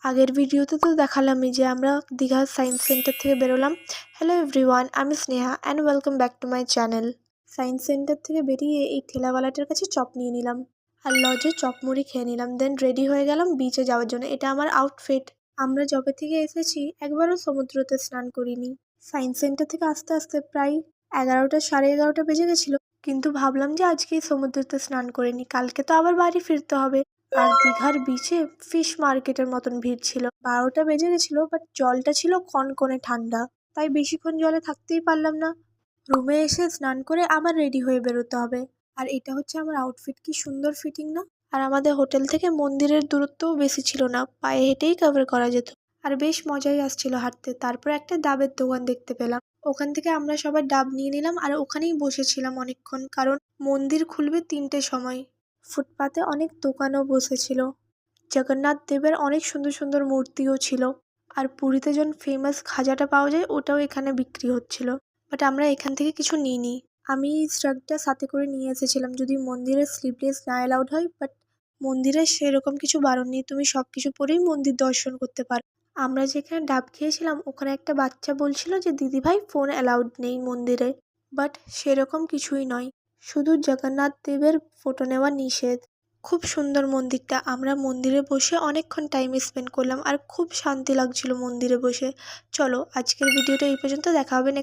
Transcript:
আগের ভিডিওতে তো দেখালামই যে আমরা দীঘার সায়েন্স সেন্টার থেকে বেরোলাম। হ্যালো এভরিওয়ান, আমি Sneha and welcome back to my channel. Science centre থেকে বেরিয়ে এই ঠেলাওয়ালাটার কাছে চপ নিয়ে নিলাম আর লজে চপ মুড়ি খেয়ে নিলাম। দেন রেডি হয়ে গেলাম বিচে যাওয়ার জন্য। এটা আমার আউটফিট। আমরা যবে থেকে এসেছি একবারও সমুদ্রতে স্নান করিনি। সায়েন্স সেন্টার থেকে আস্তে আস্তে প্রায় 11টা, সাড়ে 11টা বেজে গেছিলো, কিন্তু ভাবলাম যে আজকেই সমুদ্রতে স্নান করে নিই, কালকে তো আবার বাড়ি ফিরতে হবে। আর দীঘার বিচে ফিশ মার্কেটের মতন ভিড় ছিল। 12টা বেজে গেছিল, বাট জলটা ছিল কনকনে ঠান্ডা, তাই বেশিক্ষণ জলে থাকতেই পারলাম না। রুমে এসে স্নান করে আবার রেডি হয়ে বেরোতে হবে। আর এটা হচ্ছে আমার আউটফিট, কি সুন্দর ফিটিং না? আর আমাদের হোটেল থেকে মন্দিরের দূরত্বও বেশি ছিল না, পায়ে হেঁটেই কভার করা যেত। আর বেশ মজাই আসছিল হাঁটতে। তারপর একটা ডাবের দোকান দেখতে পেলাম, ওখান থেকে আমরা সবাই ডাব নিয়ে নিলাম আর ওখানেই বসেছিলাম অনেকক্ষণ, কারণ মন্দির খুলবে 3টের সময়। ফুটপাতে অনেক দোকানও বসেছিল। জগন্নাথ দেবের অনেক সুন্দর সুন্দর মূর্তিও ছিল। আর পুরীতে যখন ফেমাস খাজাটা পাওয়া যায় ওটাও এখানে বিক্রি হচ্ছিল, বাট আমরা এখান থেকে কিছু নিইনি। আমি স্ট্রাগটা সাথে করে নিয়ে এসেছিলাম, যদি মন্দিরে স্লিভলেস না অ্যালাউড হয়, বাট মন্দিরে সেরকম কিছু বারণ নেই, তুমি সব কিছু পরেই মন্দির দর্শন করতে পারো। আমরা যেখানে ডাব খেয়েছিলাম ওখানে একটা বাচ্চা বলছিল যে দিদিভাই ফোন অ্যালাউড নেই মন্দিরে, বাট সেরকম কিছুই নয়, শুধু জগন্নাথ দেবের ফটো নেওয়া নিষেধ। খুব সুন্দর মন্দিরটা। আমরা মন্দিরে বসে অনেকক্ষণ টাইম স্পেন্ড করলাম আর খুব শান্তি লাগছিল মন্দিরে বসে। চলো আজকের ভিডিওটা এই পর্যন্ত, দেখা হবে নেক্সট